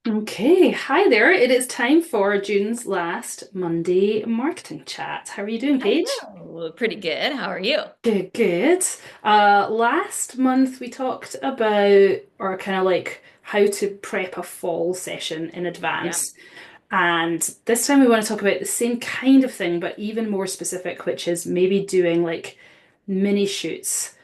Okay, hi there. It is time for June's last Monday marketing chat. How are you doing, Paige? Hello. Pretty good. How are you? Good, good. Last month we talked about or kind of like how to prep a fall session in Yeah. advance. And this time we want to talk about the same kind of thing, but even more specific, which is maybe doing like mini shoots,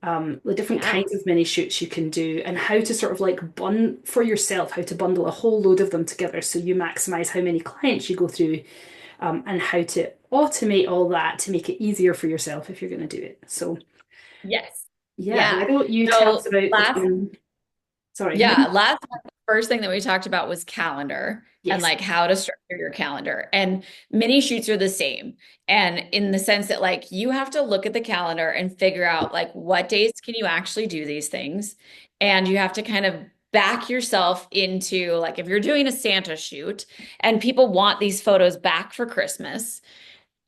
the different Yeah. kinds of mini shoots you can do, and how to sort of like bun for yourself, how to bundle a whole load of them together so you maximize how many clients you go through, and how to automate all that to make it easier for yourself if you're going to do it. So, Yes. yeah, why Yeah. don't you tell us So about the last, fun? Sorry. yeah, last month, the first thing that we talked about was calendar and Yes. like how to structure your calendar. And mini shoots are the same. And in the sense that like you have to look at the calendar and figure out like what days can you actually do these things. And you have to kind of back yourself into like if you're doing a Santa shoot and people want these photos back for Christmas,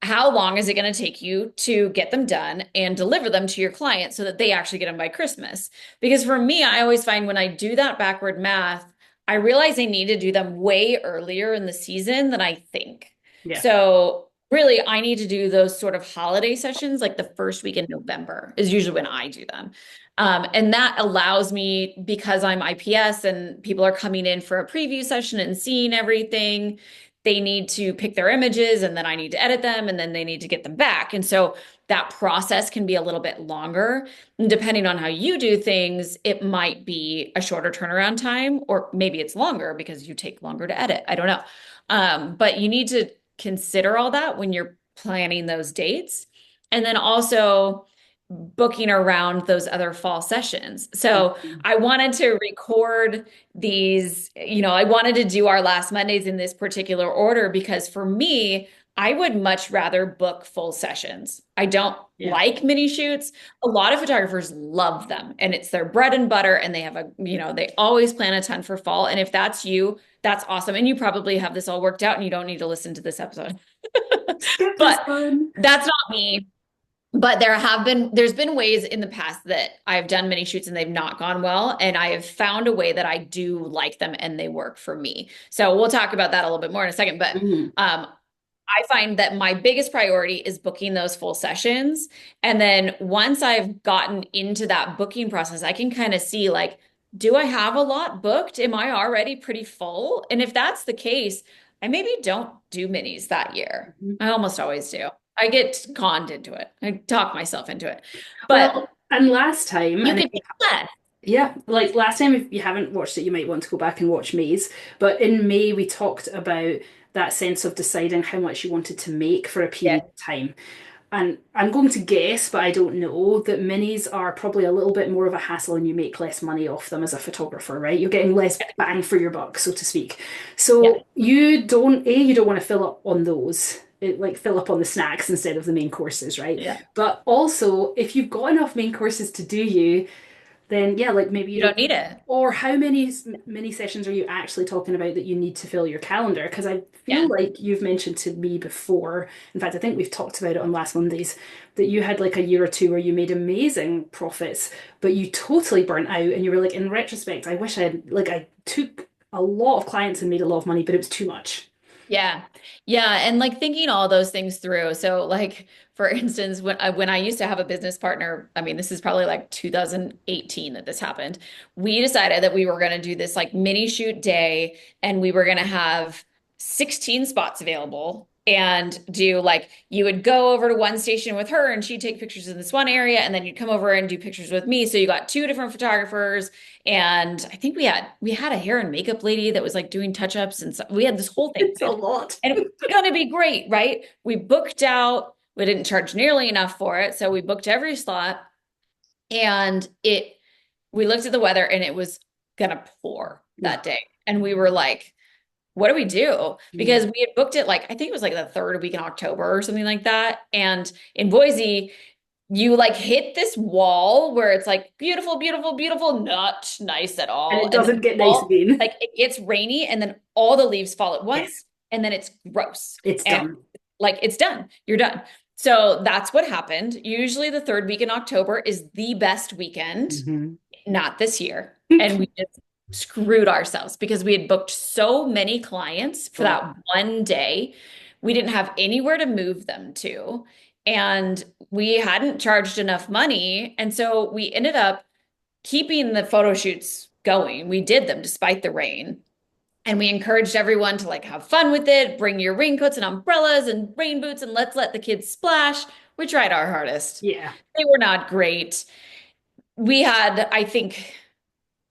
how long is it going to take you to get them done and deliver them to your client so that they actually get them by Christmas? Because for me, I always find when I do that backward math, I realize I need to do them way earlier in the season than I think. Yeah. So really, I need to do those sort of holiday sessions like the first week in November is usually when I do them. And that allows me, because I'm IPS and people are coming in for a preview session and seeing everything, they need to pick their images and then I need to edit them and then they need to get them back. And so that process can be a little bit longer. And depending on how you do things, it might be a shorter turnaround time, or maybe it's longer because you take longer to edit. I don't know. But you need to consider all that when you're planning those dates. And then also booking around those other fall sessions. So Mhm. I wanted to record these, I wanted to do our last Mondays in this particular order because for me, I would much rather book full sessions. I don't Yeah. like mini shoots. A lot of photographers love them and it's their bread and butter and they have they always plan a ton for fall. And if that's you, that's awesome. And you probably have this all worked out and you don't need to listen to this episode. Skip this But one. that's not me. But there's been ways in the past that I've done mini shoots and they've not gone well. And I have found a way that I do like them and they work for me. So we'll talk about that a little bit more in a second. But Mhm. um, I find that my biggest priority is booking those full sessions. And then once I've gotten into that booking process, I can kind of see like, do I have a lot booked? Am I already pretty full? And if that's the case, I maybe don't do minis that year. Mhm. I almost always do. I get conned into it. I talk myself into it. But Well, and last time, you and could do less. yeah, like last time, if you haven't watched it, you might want to go back and watch May's. But in May, we talked about that sense of deciding how much you wanted to make for a Yeah. period of time. And I'm going to guess, but I don't know, that minis are probably a little bit more of a hassle and you make less money off them as a photographer, right? You're getting less bang for your buck, so to speak. Yeah. So you don't want to fill up on those. Like fill up on the snacks instead of the main courses, right? Yeah. But also, if you've got enough main courses to do you, then yeah, like maybe you You don't don't need need, it. or how many mini sessions are you actually talking about that you need to fill your calendar? Because I feel Yeah. like you've mentioned to me before, in fact, I think we've talked about it on last Mondays, that you had like a year or two where you made amazing profits, but you totally burnt out and you were like, in retrospect, I wish I had, like, I took a lot of clients and made a lot of money, but it was too much. Yeah. Yeah. And like thinking all those things through. So like, for instance, when I used to have a business partner, I mean, this is probably like 2018 that this happened. We decided that we were going to do this like mini shoot day and we were going to have 16 spots available and do like you would go over to one station with her and she'd take pictures in this one area and then you'd come over and do pictures with me. So you got two different photographers and I think we had a hair and makeup lady that was like doing touch-ups and so we had this whole thing It's a planned. lot. And it was going to be great, right? We booked out, we didn't charge nearly enough for it, so we booked every slot and we looked at the weather and it was going to pour Ugh. that day. And we were like, what do we do? Yeah. Because we had booked it like I think it was like the third week in October or something like that. And in Boise, you like hit this wall where it's like beautiful, beautiful, beautiful, not nice at And all. it And then doesn't get nice all again. like it gets rainy and then all the leaves fall at Yes, once and then it's gross. it's And done. like it's done. You're done. So that's what happened. Usually the third week in October is the best weekend, Mhm. not this year. And we just screwed ourselves because we had booked so many clients for Oh, that one day. We didn't have anywhere to move them to, and we hadn't charged enough money. And so we ended up keeping the photo shoots going. We did them despite the rain. And we encouraged everyone to like have fun with it, bring your raincoats and umbrellas and rain boots, and let's let the kids splash. We tried our hardest. yeah. They were not great. We had, I think,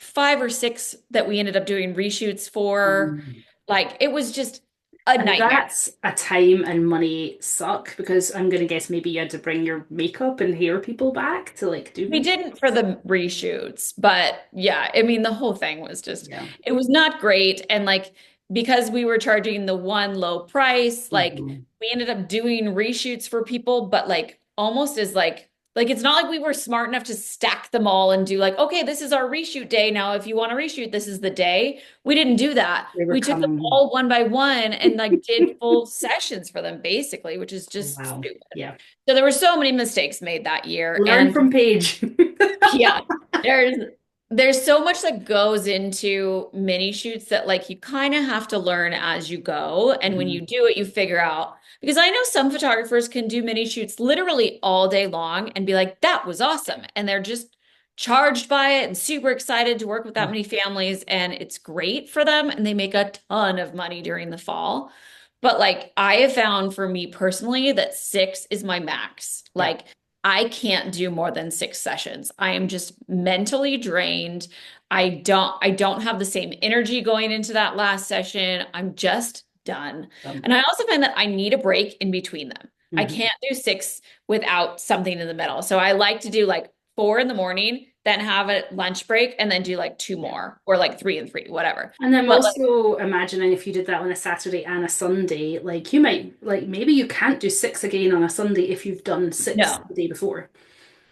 5 or 6 that we ended up doing reshoots for. Mm. Like it was just a And nightmare. that's a time and money suck because I'm gonna guess maybe you had to bring your makeup and hair people back to like do We reshoots. didn't for the reshoots, but yeah, I mean, the whole thing was just, Yeah. it was not great. And like, because we were charging the one low price, like Hmm. we ended up doing reshoots for people, but like almost as like it's not like we were smart enough to stack them all and do like, okay, this is our reshoot day. Now, if you want to reshoot, this is the day. We didn't do that. They were We took them coming. all one by one and like did full sessions for them basically, which is Oh, just wow. stupid. Yeah. So there were so many mistakes made that year. Learn And from Paige. yeah, there's there's so much that goes into mini shoots that like you kind of have to learn as you go. And when you Mhm. do it, you figure out because I know some photographers can do mini shoots literally all day long and be like, that was awesome. And they're just charged by it and super excited to work with that many families. And it's great for them. And they make a ton of money during the fall. But like I have found for me personally that 6 is my max. Yeah. Like I can't do more than 6 sessions. I am just mentally drained. I don't have the same energy going into that last session. I'm just done. And I also find that I need a break in between them. I Mhm. can't do 6 without something in the middle. So I like to do like 4 in the morning, then have a lunch break, and then do like 2 Yeah. more or like 3 and 3, whatever. And I'm But like, also imagining if you did that on a Saturday and a Sunday, like you might, like maybe you can't do six again on a Sunday if you've done six no. the day before.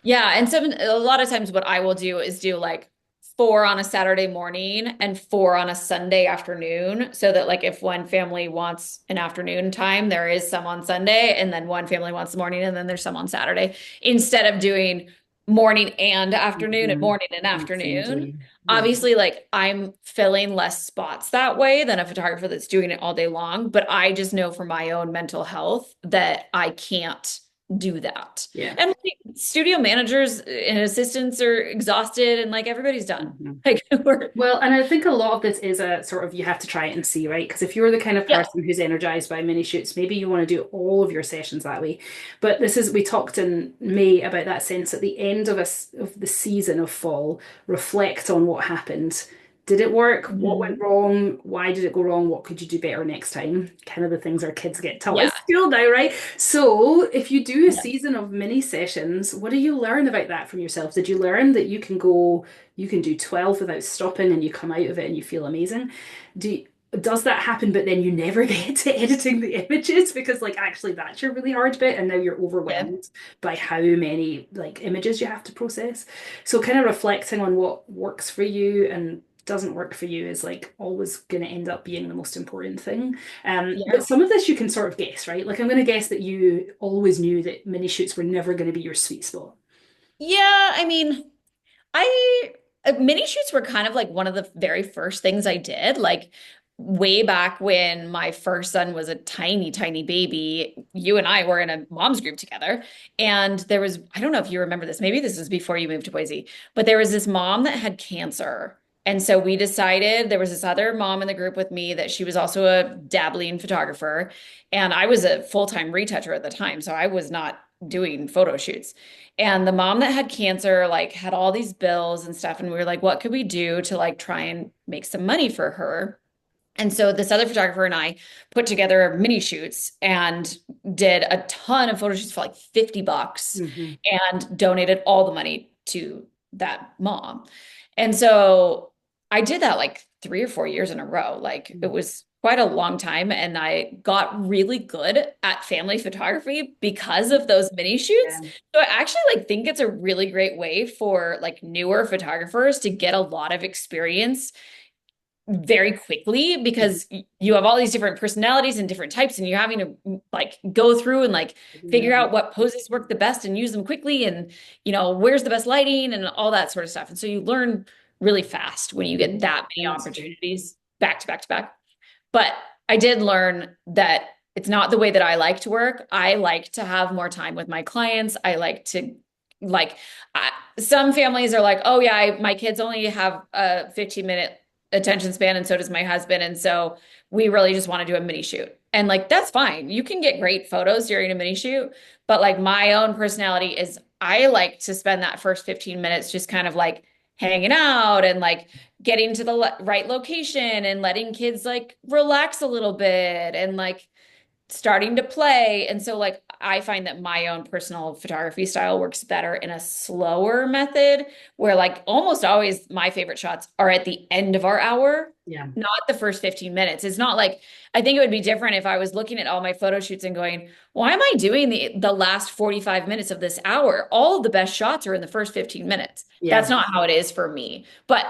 Yeah, and so a lot of times what I will do is do like 4 on a Saturday morning and 4 on a Sunday afternoon, so that like if one family wants an afternoon time, there is some on Sunday, and then one family wants the morning, and then there's some on Saturday, instead of doing Mhm. morning and On the same afternoon. day. Yeah. Obviously, like I'm filling less spots that way than a photographer that's doing it all day long, but I just know for my own mental health that I can't do that. Yeah. And like, studio managers and assistants are exhausted and like everybody's done. Mhm. Like we're Well, and I think a lot of this is a sort of you have to try it and see, right? Because if you're the kind of yeah. person who's energized by mini shoots, maybe you want to do all of your sessions that way. But this is, we talked in May about that sense at the end of of the season of fall, reflect on what happened. Did it work? What went Mhm. wrong? Why did it go wrong? What could you do better next time? Kind of the things our kids get taught in Yeah. school now, right? So, if you do a Yeah. season of mini sessions, what do you learn about that from yourself? Did you learn that you can do 12 without stopping and you come out of it and you feel amazing? Does that happen, but then you never get to editing the images because like actually that's your really hard bit and now you're Yeah. overwhelmed by how many like images you have to process. So kind of reflecting on what works for you and doesn't work for you is like always going to end up being the most important thing. But Yeah. some of this you can sort of guess, right? Like I'm going to guess that you always knew that mini shoots were never going to be your sweet spot. Yeah, I mean, I mini shoots were kind of like one of the very first things I did. Like way back when my first son was a tiny, tiny baby, you and I were in a mom's group together. And there was, I don't know if you remember this, maybe this was before you moved to Boise, but there was this mom that had cancer. And so we decided there was this other mom in the group with me that she was also a dabbling photographer. And I was a full-time retoucher at the time. So I was not doing photo shoots. And the mom that had cancer, like, had all these bills and stuff. And we were like, what could we do to like try and make some money for her? And so this other photographer and I put together mini shoots and did a ton of photo shoots for like $50 Hmm. and donated all the money to that mom. And so I did that like 3 or 4 years in a row. Like it was quite a long time. And I got really good at family photography because of those mini shoots. Yeah. So I actually like think it's a really great way for like newer photographers to get a lot of experience very quickly because you have all these different personalities and different types and you're having to like go through and like figure out what poses work the best and use them quickly and where's the best lighting and all that sort of stuff. And so you learn really fast when you get that many That's true. opportunities back to back to back. But I did learn that it's not the way that I like to work. I like to have more time with my clients. I like to like I, some families are like, "Oh yeah, my kids only have a 15-minute attention span and so does my husband and so we really just want to do a mini shoot." And like that's fine. You can get great photos during a mini shoot, but like my own personality is I like to spend that first 15 minutes just kind of like hanging out and like getting to the right location and letting kids like relax a little bit and like starting to play. And so like I find that my own personal photography style works better in a slower method where like almost always my favorite shots are at the end of our hour, Yeah. not the first 15 minutes. It's not like I think it would be different if I was looking at all my photo shoots and going, why am I doing the last 45 minutes of this hour? All of the best shots are in the first 15 minutes. That's Yeah. not how it is for me. But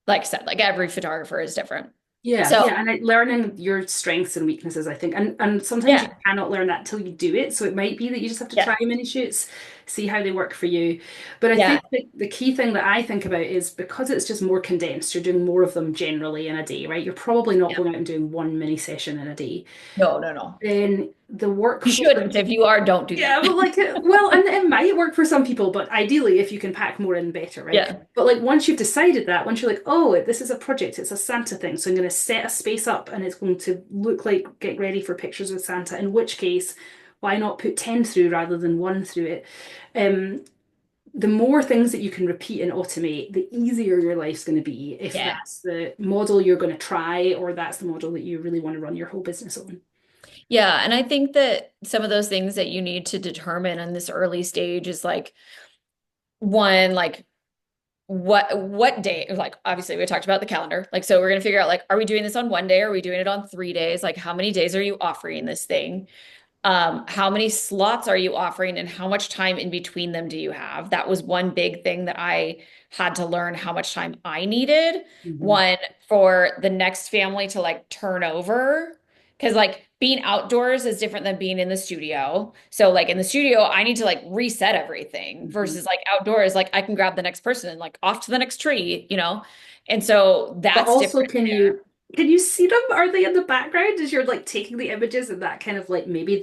like I said, like every photographer is different. Yeah, So yeah, and learning your strengths and weaknesses, I think, and sometimes you yeah, cannot learn that till you do it. So it might be that you just have to yeah, try mini shoots, see how they work for you. But I yeah, think the key thing that I think about is because it's just more condensed, you're doing more of them generally in a day, right? You're probably not yeah. going out and doing one mini session in a day. No, no, no. Then the You workflow. shouldn't. If you are, don't do Yeah, that. but like, well, and it might work for some people, but ideally, if you can pack more in, better, right? Yeah. But like, once you've decided that, once you're like, oh, this is a project, it's a Santa thing, so I'm going to set a space up and it's going to look like get ready for pictures with Santa, in which case, why not put 10 through rather than one through it? Um, the more things that you can repeat and automate, the easier your life's going to be if Yeah. that's the model you're going to try or that's the model that you really want to run your whole business on. Yeah. And I think that some of those things that you need to determine in this early stage is like one, like what day, like obviously we talked about the calendar. Like, so we're gonna figure out like, are we doing this on one day? Are we doing it on 3 days? Like, how many days are you offering this thing? How many slots are you offering and how much time in between them do you have? That was one big thing that I had to learn how much time I needed. Mhm. One for the next family to like turn over. Because like being outdoors is different than being in the studio. So like in the studio, I need to like reset everything Mhm. versus like outdoors, like I can grab the next person and like off to the next tree, you know? And so But that's also, different there. can you see them? Are they in the background as you're like taking the images and that kind of like maybe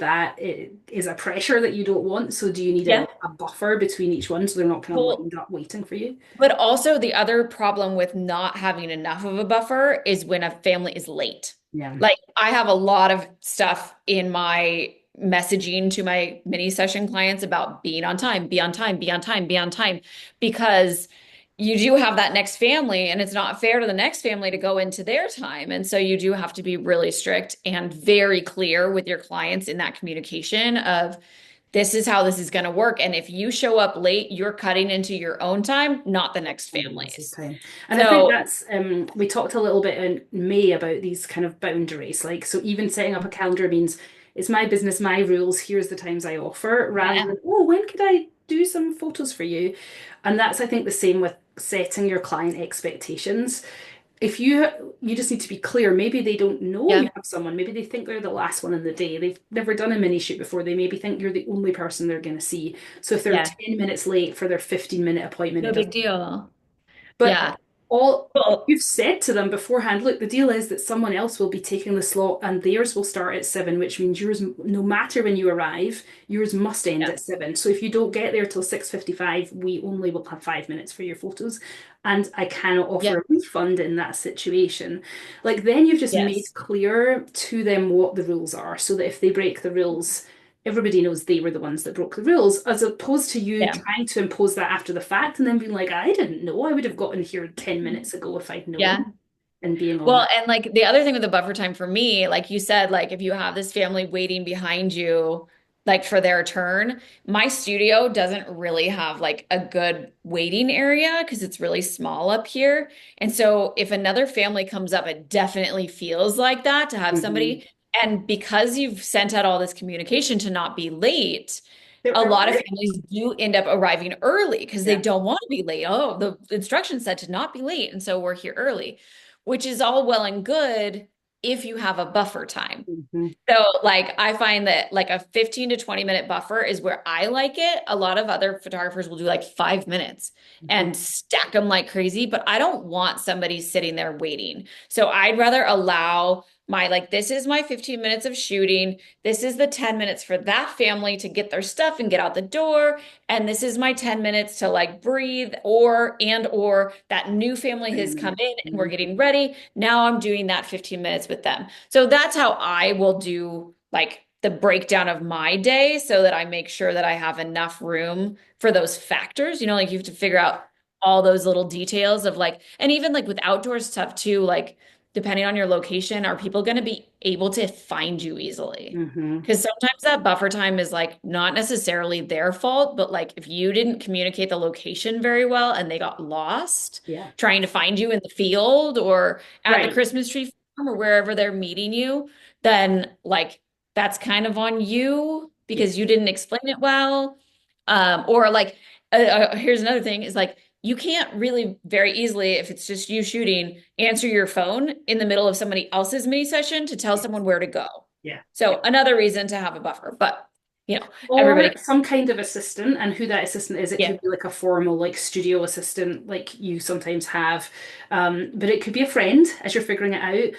is a pressure that you don't want? So do you need Yeah. a buffer between each one so they're not kind of Well, lined up waiting for you? but also, the other problem with not having enough of a buffer is when a family is late. Yeah. Like, I have a lot of stuff in my messaging to my mini session clients about being on time, be on time, be on time, be on time, because you do have that next family, and it's not fair to the next family to go into their time. And so, you do have to be really strict and very clear with your clients in that communication of, this is how this is going to work. And if you show up late, you're cutting into your own time, not the next Someone else's family's. time. And I think So, that's we talked a little bit in May about these kind of boundaries. Like so even setting up a calendar means it's my business, my rules, here's the times I offer, rather yeah, than, oh, when could I do some photos for you? And that's I think the same with setting your client expectations. If you just need to be clear, maybe they don't know yeah, you have someone, maybe they think they're the last one in the day. They've never done a mini shoot before. They maybe think you're the only person they're going to see. So if they're yeah. 10 minutes late for their 15-minute appointment, it No big doesn't. deal. But Yeah. all Well, you've said to them beforehand, look, the deal is that someone else will be taking the slot and theirs will start at 7, which means yours, no matter when you arrive, yours must end yeah, at 7. So if you don't get there till 6:55, we only will have 5 minutes for your photos. And I cannot yeah, offer a refund in that situation. Like then you've just made yes, clear to them what the rules are so that if they break the rules, everybody knows they were the ones that broke the rules, as opposed to you yeah, trying to impose that after the fact and then being like, I didn't know. I would have gotten here 10 minutes ago if I'd known, yeah. and being on Well, that. and like the other thing with the buffer time for me, like you said, like if you have this family waiting behind you, like for their turn, my studio doesn't really have like a good waiting area because it's really small up here. And so if another family comes up, it definitely feels like that to have Hmm. somebody. And because you've sent out all this communication to not be late, They're a lot of early. families do end up arriving early because they Yeah. don't want to be late. Oh, the instructions said to not be late. And so we're here early, which is all well and good if you have a buffer time. Hmm. So like I find that like a 15 to 20-minute buffer is where I like it. A lot of other photographers will do like 5 minutes Hmm. and stack them like crazy, but I don't want somebody sitting there waiting. So I'd rather allow my like this is my 15 minutes of shooting. This is the 10 minutes for that family to get their stuff and get out the door. And this is my 10 minutes to like breathe or that new family has come in and we're getting ready. Now I'm doing that 15 minutes with them. So that's how I will do like the breakdown of my day so that I make sure that I have enough room for those factors. You know, like you have to figure out all those little details of like, and even like with outdoor stuff too, like depending on your location, are people going to be able to find you easily? Hmm. Because sometimes that buffer time is like not necessarily their fault, but like if you didn't communicate the location very well and they got lost Yeah. trying to find you in the field or at the Right. Christmas tree farm or wherever they're meeting you, then like that's kind of on you Yeah. because you didn't explain it well. Or like, here's another thing is like, you can't really very easily, if it's just you shooting, answer your phone in the middle of somebody else's mini session to tell Yeah. someone where to go. Yeah. Yeah. So another reason to have a buffer, but you know, everybody, Or some kind of assistant, and who that assistant is, it yeah, could be like a formal, like studio assistant, like you sometimes have. But it could be a friend as you're figuring it out,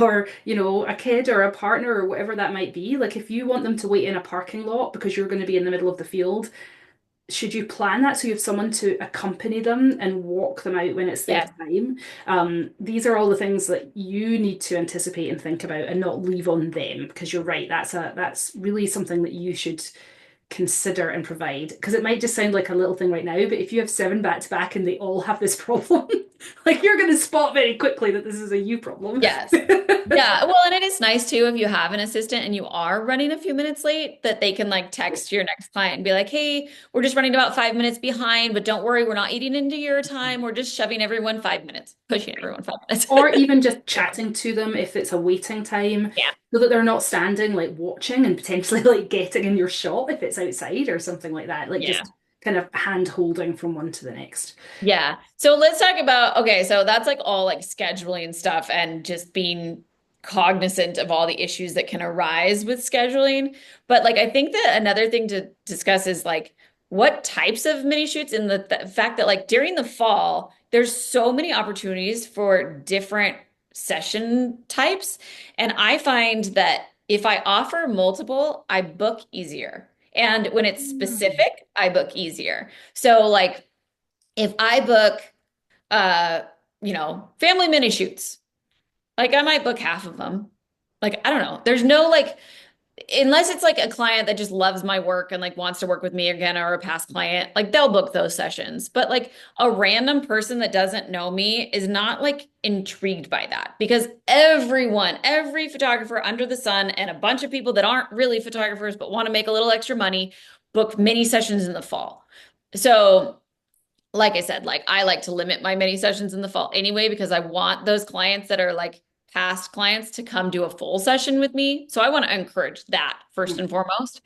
or a kid or a partner or whatever that might be. Like if you want them to wait in a parking lot because you're going to be in the middle of the field, should you plan that so you have someone to accompany them and walk them out when it's their yeah, time? These are all the things that you need to anticipate and think about and not leave on them because you're right, that's really something that you should consider and provide because it might just sound like a little thing right now, but if you have seven back to back and they all have this problem, like you're going to spot very quickly that this is a you problem. yes. Yeah, well, and it is nice too if you have an assistant and you are running a few minutes late that they can like text your next client and be like, "Hey, we're just running about 5 minutes behind, but don't worry, we're not eating into your time. We're just shoving everyone 5 minutes, pushing everyone 5 minutes." Or even just chatting to them if it's a waiting time, Yeah. so that they're not standing like watching and potentially like getting in your shot if it's outside or something like that. Like Yeah. just kind of hand holding from one to the next. Yeah. So let's talk about, okay, so that's like all like scheduling stuff and just being cognizant of all the issues that can arise with scheduling. But like I think that another thing to discuss is like what types of mini shoots and the fact that like during the fall, there's so many opportunities for different session types. And I find that if I offer multiple, I book easier. And when it's Mm. specific, I book easier. So like if I book family mini shoots, like I might book half of them. Like, I don't know. There's no like unless it's like a client that just loves my work and like wants to work with me again or a past client, like they'll book those sessions. But like a random person that doesn't know me is not like intrigued by that because every photographer under the sun and a bunch of people that aren't really photographers but want to make a little extra money book mini sessions in the fall. So like I said, like I like to limit my mini sessions in the fall anyway because I want those clients that are like past clients to come do a full session with me. So I want to encourage that first and foremost.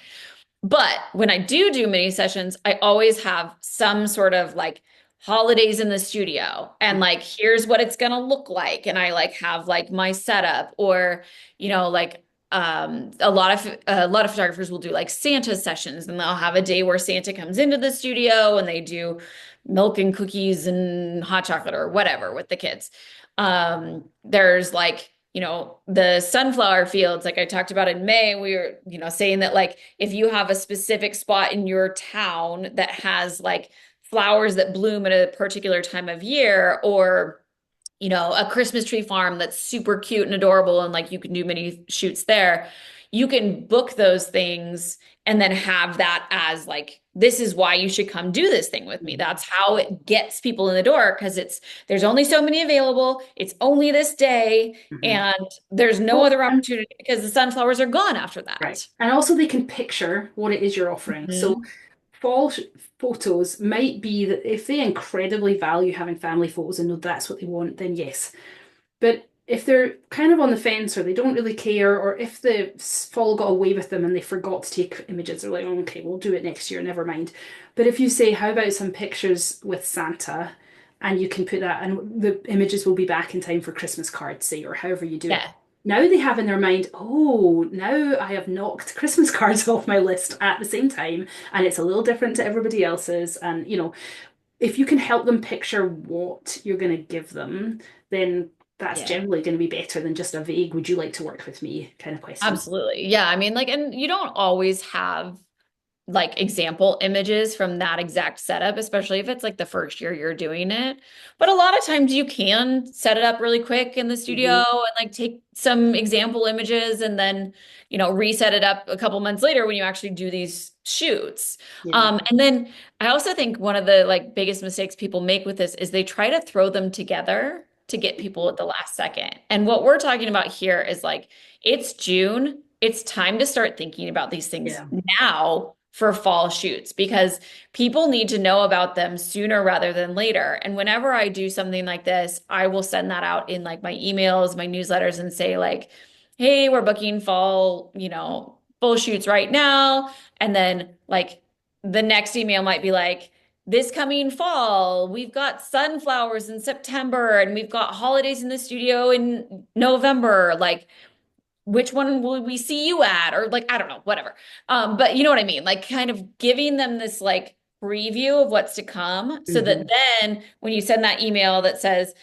But when I do mini sessions, I always have some sort of like holidays in the studio and like here's what it's gonna look like. And I like have like my setup or, like a lot of photographers will do like Santa sessions and they'll have a day where Santa comes into the studio and they do milk and cookies and hot chocolate or whatever with the kids. There's like the sunflower fields, like I talked about in May, we were, saying that like if you have a specific spot in your town that has like flowers that bloom at a particular time of year, or a Christmas tree farm that's super cute and adorable, and like you can do mini shoots there, you can book those things and then have that as like, this is why you should come do this thing with me. Mhm. That's how it gets people in the door because there's only so many available. It's only this day, Mhm. and there's no Well, other and opportunity because the sunflowers are gone after right. that. And also they can picture what it is you're offering. So Mhm. fall photos might be that if they incredibly value having family photos and know that's what they want, then yes. But if they're kind of on the fence or they don't really care, or if the fall got away with them and they forgot to take images, they're like, oh, okay, we'll do it next year, never mind. But if you say, how about some pictures with Santa? And you can put that, and the images will be back in time for Christmas cards, say, or however you do it. Yeah. now they have in their mind, oh, now I have knocked Christmas cards off my list at the same time, and it's a little different to everybody else's. And, if you can help them picture what you're going to give them, then that's Yeah. generally going to be better than just a vague, would you like to work with me kind of question. Absolutely. Yeah. I mean, like, and you don't always have like example images from that exact setup, especially if it's like the first year you're doing it. But a lot of times you can set it up really quick in the studio Hmm. and like take some example images and then, reset it up a couple months later when you actually do these shoots. Yeah. And then I also think one of the like biggest mistakes people make with this is they try to throw them together to get people at the last second. And what we're talking about here is like, it's June. It's time to start thinking about these things Yeah. now for fall shoots because people need to know about them sooner rather than later. And whenever I do something like this, I will send that out in like my emails, my newsletters, and say, like, hey, we're booking fall, full shoots right now. And then like the next email might be like, this coming fall, we've got sunflowers in September and we've got holidays in the studio in November. Like, which one will we see you at? Or like, I don't know, whatever. But you know what I mean? Like kind of giving them this like preview of what's to come so that Hmm. then when you send that email that says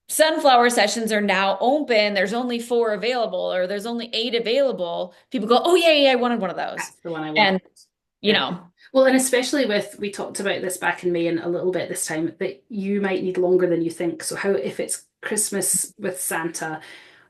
sunflower sessions are now open, there's only 4 available or there's only 8 available, people go, oh yeah, yeah, I wanted one of those. That's the one I want. And, you Yeah. know, Well, and especially we talked about this back in May and a little bit this time, that you might need longer than you think. So how, if it's Christmas with Santa,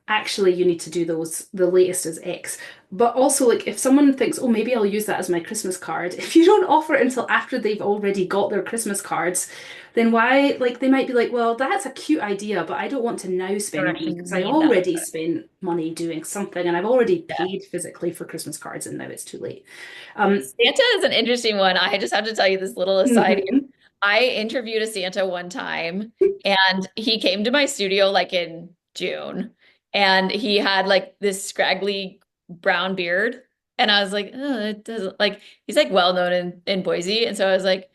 actually you need to do those, the latest is X. But also, like, if someone thinks, oh, maybe I'll use that as my Christmas card, if you don't offer it until after they've already got their Christmas cards, then why, like, they might be like, well, that's a cute idea, but I don't want to now I don't spend money actually because I need that. already spent money doing something and I've already Yeah. paid physically for Christmas cards and now it's too late. Um, Santa is an interesting one. I just have to tell you this little aside here. mhm. I interviewed a Santa one time and he came to my studio like in June and he had like this scraggly brown beard. And I was like, oh, it doesn't like he's like well known in Boise. And so I was like,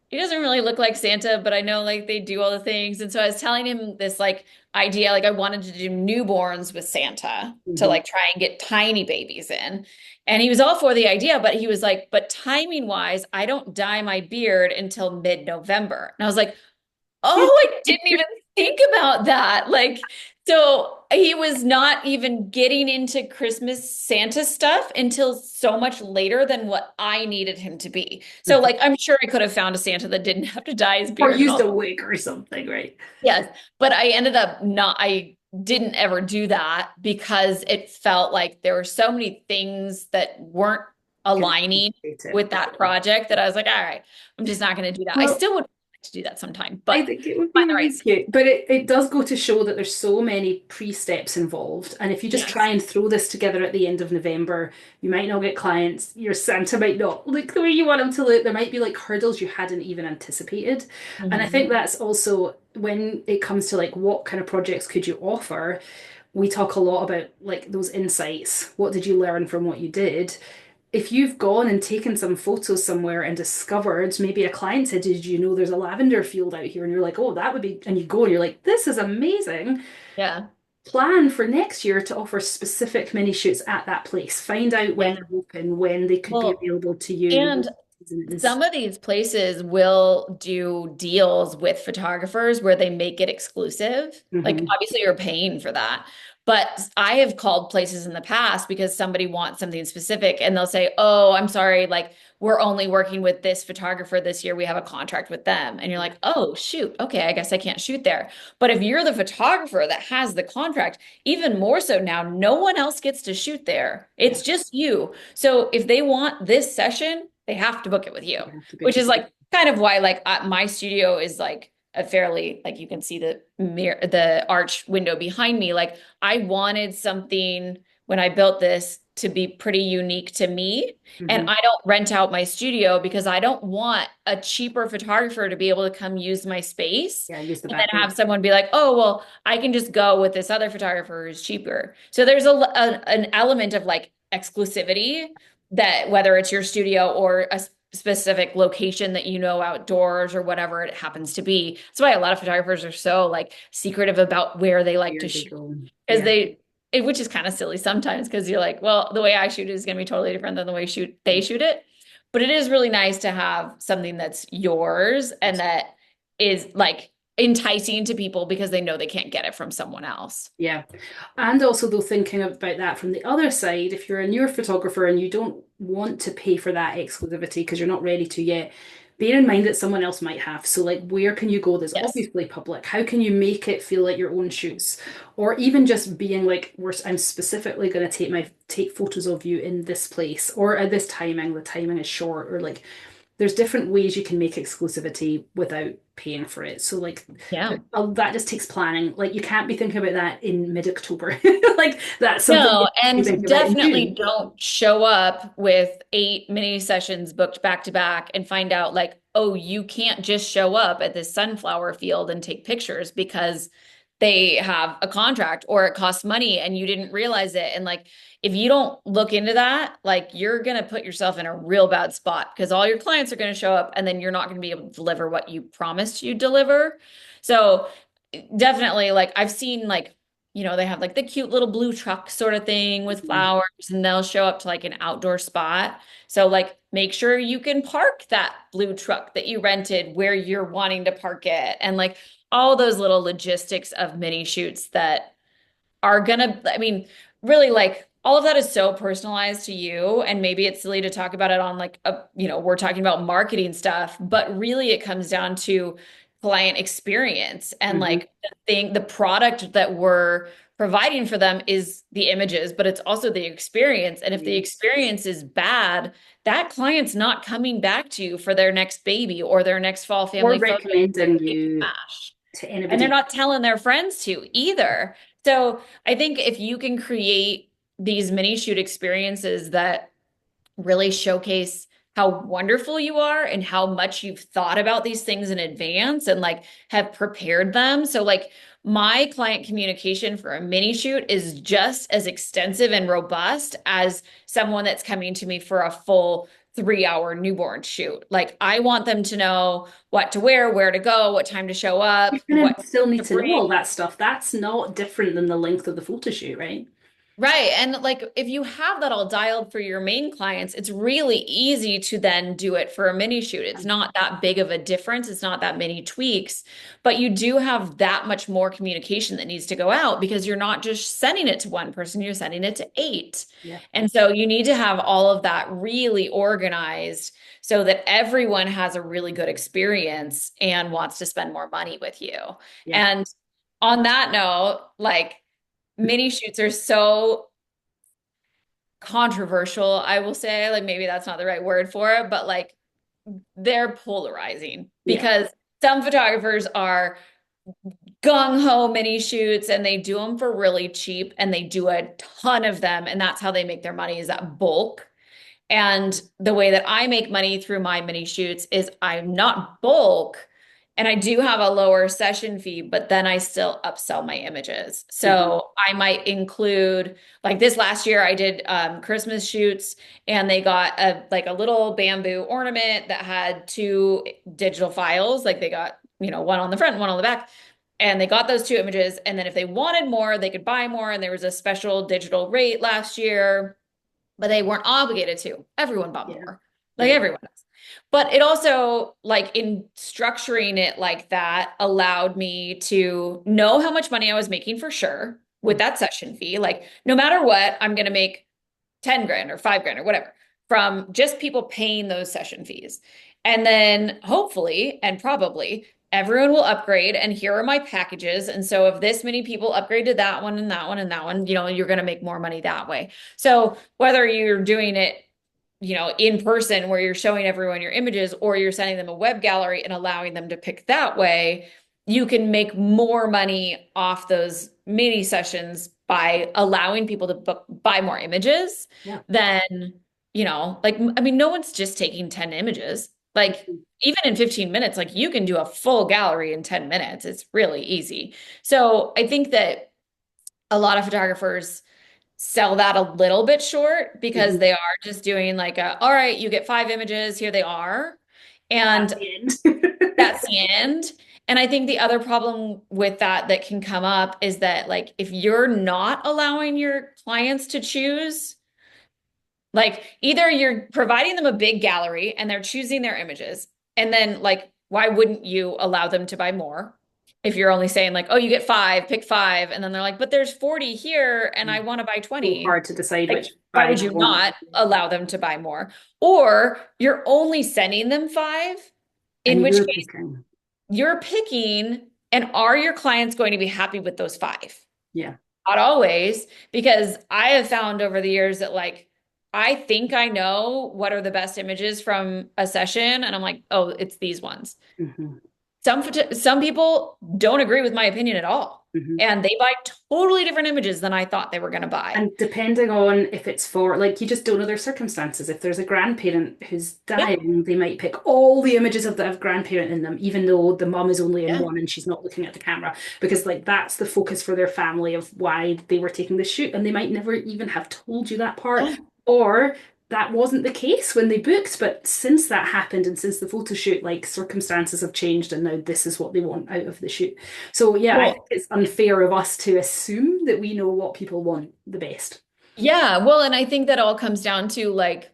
he doesn't really look like Santa, but I know like they do all the things. And so I was telling him this like idea, like I wanted to do newborns with Santa to Mhm. like try and get tiny babies in. And he was all for the idea, but he was like, but timing wise, I don't dye my beard until mid-November. And I was like, oh, I didn't even think about that. Like, so he was not even getting into Christmas Santa stuff until so much later than what I needed him to be. So, Mhm. like, I'm sure I could have found a Santa that didn't have to dye his Or beard and used all. a wig or something, right? Yes, but I ended up not, I didn't ever do that because it felt like there were so many things that weren't Can aligning create it. with that project that I was like, all right, I'm just not going to do that. I Well, still would like to do that sometime, I but think it would be find the right really Santa. cute, but it does go to show that there's so many pre-steps involved. And if you just try Yes. and throw this together at the end of November, you might not get clients. Your Santa might not look the way you want him to look. There might be like hurdles you hadn't even anticipated. And I think Mhm. that's also when it comes to like what kind of projects could you offer, we talk a lot about like those insights. What did you learn from what you did? If you've gone and taken some photos somewhere and discovered, maybe a client said, did you know there's a lavender field out here? And you're like, oh, that would be, and you go and you're like, this is amazing. Yeah. Plan for next year to offer specific mini shoots at that place. Find out when Yeah. they're open, when they could be Well, available to you, what and season it is. some of these places will do deals with photographers where they make it exclusive. Like, Hmm. obviously, you're paying for that. But I have called places in the past because somebody wants something specific and they'll say, oh, I'm sorry, like, we're only working with this photographer this year. We have a contract with them. And you're like, oh, shoot. Okay, I guess I can't shoot there. But if you're the photographer that has the contract, even more so now, no one else gets to shoot there. Yeah, It's just you. So if they want this session, they have to book it with you, you have to which book is it. like kind of why like my studio is like a fairly like you can see the mirror, the arch window behind me. Like I wanted something when I built this to be pretty unique to me. And Hmm. I don't rent out my studio because I don't want a cheaper photographer to be able to come use my space Yeah, use the and then back room. have someone be like, oh, well, I can just go with this other photographer who's cheaper. So there's an element of like exclusivity that whether it's your studio or a specific location that you know outdoors or whatever it happens to be. That's why a lot of photographers are so like secretive about where they like to Where they shoot go. because Yeah. they which is kind of silly sometimes because you're like, well, the way I shoot it is going to be totally different than the way they shoot it. But it is really nice to have something that's yours and that is like enticing to people because they know they can't get it from someone else. Yeah. And also, though, thinking about that from the other side, if you're a newer photographer and you don't want to pay for that exclusivity because you're not ready to yet, bear in mind that someone else might have. So, like, where can you go that's Yes. obviously public? How can you make it feel like your own shoots? Or even just being like, I'm specifically going to take photos of you in this place or at this timing. The timing is short, or like there's different ways you can make exclusivity without paying for it. So like Yeah. that just takes planning. Like you can't be thinking about that in mid-October. Like that's something you No, be thinking and about in definitely June. don't show up with 8 mini sessions booked back to back and find out like, oh, you can't just show up at this sunflower field and take pictures because they have a contract or it costs money and you didn't realize it. And like, if you don't look into that, like you're going to put yourself in a real bad spot because all your clients are going to show up and then you're not going to be able to deliver what you promised you deliver. So definitely like I've seen like they have like the cute little blue truck sort of thing with Mhm. flowers, and they'll show up to like an outdoor spot. So, like, make sure you can park that blue truck that you rented where you're wanting to park it, and like all those little logistics of mini shoots that are gonna, I mean, really like all of that is so personalized to you. And maybe it's silly to talk about it on like we're talking about marketing stuff, but really it comes down to client experience and Mhm. like the product that we're providing for them is the images, but it's also the experience. And if the Yeah. experience is bad, that client's not coming back to you for their next baby or their next fall Or family photo. recommending you to And they're anybody. not telling their friends to either. So I think if you can create these mini shoot experiences that really showcase how wonderful you are and how much you've thought about these things in advance and like have prepared them. So like my client communication for a mini shoot is just as extensive and robust as someone that's coming to me for a full 3 hour newborn shoot. Like I want them to know what to wear, where to go, what time to show You're up, gonna what still need to to know bring. all that stuff. That's not different than the length of the photo shoot, right? Right. And like if you have that all dialed for your main clients, it's really easy to then do it for a mini shoot. It's not that big of a difference. It's not that many tweaks, but you do have that much more communication that needs to go out because you're not just sending it to one person, you're sending it to eight. Yeah. And so you need to have all of that really organized so that everyone has a really good experience and wants to spend more money with you. Yeah. And on that note, like, mini shoots are so controversial, I will say. Like maybe that's not the right word for it, but like they're polarizing Yeah. because some photographers are gung-ho mini shoots and they do them for really cheap and they do a ton of them and that's how they make their money is at bulk. And the way that I make money through my mini shoots is I'm not bulk and I do have a lower session fee, but then I still upsell my images. Mhm. So I might include like this last year I did Christmas shoots and they got a little bamboo ornament that had two digital files. Like they got, one on the front, one on the back. And they got those two images. And then if they wanted more, they could buy more. And there was a special digital rate last year but they weren't obligated to. Everyone bought Yeah. more, like Yeah. everyone does. But it also, like in structuring it like that, allowed me to know how much money I was making for sure with that session fee. Like, no matter what, I'm going to make 10 grand or 5 grand or whatever from just people paying those session fees. And then hopefully and probably everyone will upgrade and here are my packages. And so if this many people upgrade to that one and that one and that one, you're going to make more money that way. So whether you're doing it, in person where you're showing everyone your images or you're sending them a web gallery and allowing them to pick that way, you can make more money off those mini sessions by allowing people to buy more images Yeah. than, like, I mean, no one's just taking 10 images. Like, even in 15 minutes, like you can do a full gallery in 10 minutes. It's really easy. So I think that a lot of photographers sell that a little bit short because Mhm. they are just doing like all right, you get 5 images, here they are. That's And the end. that's the end. And I think the other problem with that that can come up is that like if you're not allowing your clients to choose, like either you're providing them a big gallery and they're choosing their images, and then like why wouldn't you allow them to buy more? If you're only saying like, oh, you get five, pick five, and then they're like, but there's 40 here and I want to buy So 20. hard to decide which Like, why five would I you want. not allow them to buy more? Or you're only sending them five, in And which you're case picking. you're picking, and are your clients going to be happy with those five? Yeah. Not always, because I have found over the years that like I think I know what are the best images from a session, and I'm like, oh, it's these ones. Hmm. Some people don't agree with my opinion at all, Hmm. and they buy totally different images than I thought they were going to buy. And depending on if it's for, like, you just don't know their circumstances. If there's a grandparent who's Yeah, dying, they might pick all the images of that have grandparent in them, even though the mum is only in yeah, one and she's not looking at the camera, because, like, that's the focus for their family of why they were taking the shoot. And they might never even have told you that part, yeah. or that wasn't the case when they booked. But since that happened and since the photo shoot, like, circumstances have changed, and now this is what they want out of the shoot. So yeah, I think Well, it's unfair of us to assume that we know what people want the best. yeah. Well, and I think that all comes down to like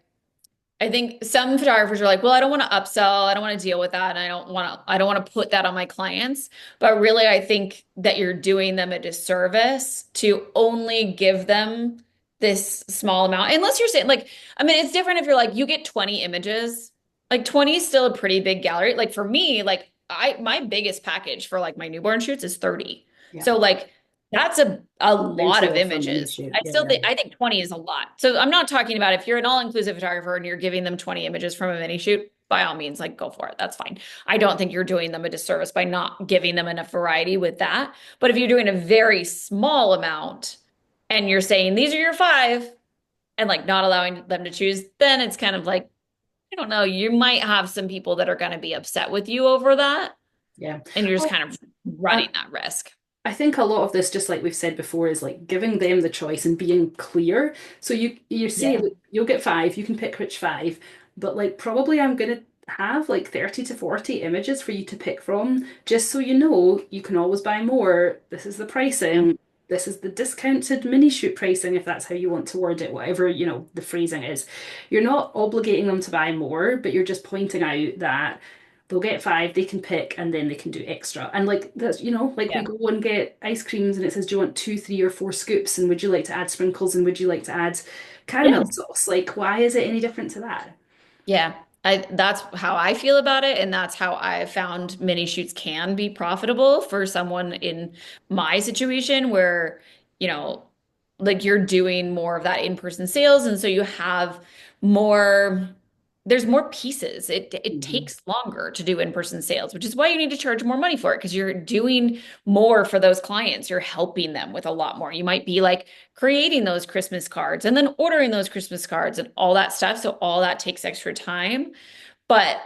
I think some photographers are like, well, I don't want to upsell, I don't want to deal with that, and I don't want to put that on my clients. But really, I think that you're doing them a disservice to only give them this small amount. Unless you're saying like, I mean, it's different if you're like, you get 20 images. Like 20 is still a pretty big gallery. Like for me, like I my biggest package for like my newborn shoots is 30. Yeah. So like that's a lot of Expensive for a mini images. shoot. I Yeah, still think I think 20 is a lot. So I'm not talking about if you're an all-inclusive photographer and you're giving them 20 images from a mini shoot, by all means, like go for it. That's fine. I don't think you're doing them a disservice by not giving them enough variety with that. But if you're doing a very small amount and you're saying these are your five and like not allowing them to choose, then it's kind of like, I don't know, you might have some people that are going to be upset with you over that. yeah. And you're just Well, kind of running that risk. I think a lot of this, just like we've said before, is like giving them the choice and being clear. So you say, Yeah. look, you'll get five, you can pick which five, but like probably I'm gonna have like 30 to 40 images for you to pick from, just so you know you can always buy more. This is the Yeah. pricing. This is the discounted mini shoot pricing, if that's how you want to word it, whatever, the phrasing is. You're not obligating them to buy more, but you're just pointing out that they'll get five, they can pick, and then they can do extra. And like that's, like we Yeah. go and get ice creams and it says, do you want two, three, or four scoops? And would you like to add sprinkles? And would you like to add caramel Yeah. sauce? Like, why is it any different to that? Yeah, that's how I feel about it, and that's how I found mini shoots can be profitable for someone in my situation where, you know, like you're doing more of that in-person sales, and so you have more, there's more pieces. It Hmm. takes longer to do in-person sales, which is why you need to charge more money for it because you're doing more for those clients. You're helping them with a lot more. You might be like creating those Christmas cards and then ordering those Christmas cards and all that stuff. So all that takes extra time. But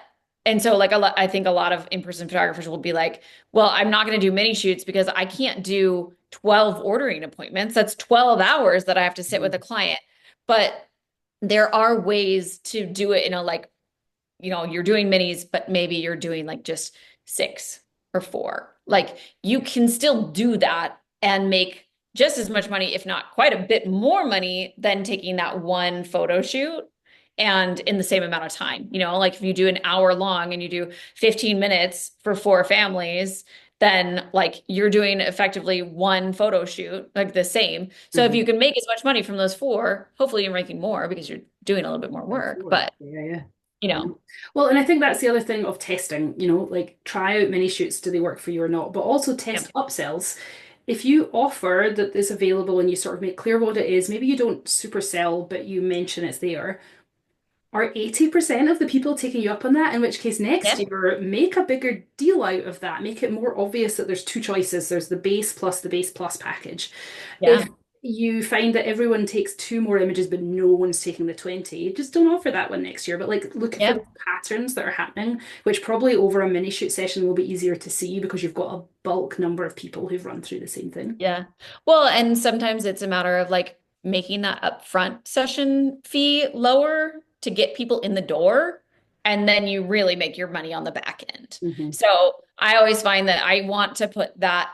and so like a lot, I think a lot of in-person photographers will be like, well, I'm not going to do mini shoots because I can't do 12 ordering appointments. That's 12 hours that I have to sit with a client. But there are ways to do it in a like, you're doing minis, but maybe you're doing like just six or four. Like you can still do that and make just as much money, if not quite a bit more money than taking that one photo shoot and in the same amount of time. Like if you do an hour long and you do 15 minutes for four families, then like you're doing effectively one photo shoot, like the same. So if Hmm. you can make as much money from those four, hopefully you're making more because you're doing a little bit more work. Four. But Yeah, yeah. you Yeah. know, Well, and I think that's the other thing of testing, like try out mini shoots, do they work for you or not? But also Yep. test upsells. If you offer that is available and you sort of make clear what it is, maybe you don't super sell, but you mention it's there. Are 80% of the people taking you up on that? In which case, next Yeah. year, make a bigger deal out of that. Make it more obvious that there's two choices. There's the base plus the base plus package. If Yeah. you find that everyone takes two more images, but no one's taking the 20, just don't offer that one next year. But like look for Yeah. the patterns that are happening, which probably over a mini shoot session will be easier to see because you've got a bulk number of people who've run through the same thing. Yeah. Well, and sometimes it's a matter of like making that upfront session fee lower to get people in the door and then you really make your money on the back end. Hmm. So I always find that I want to put that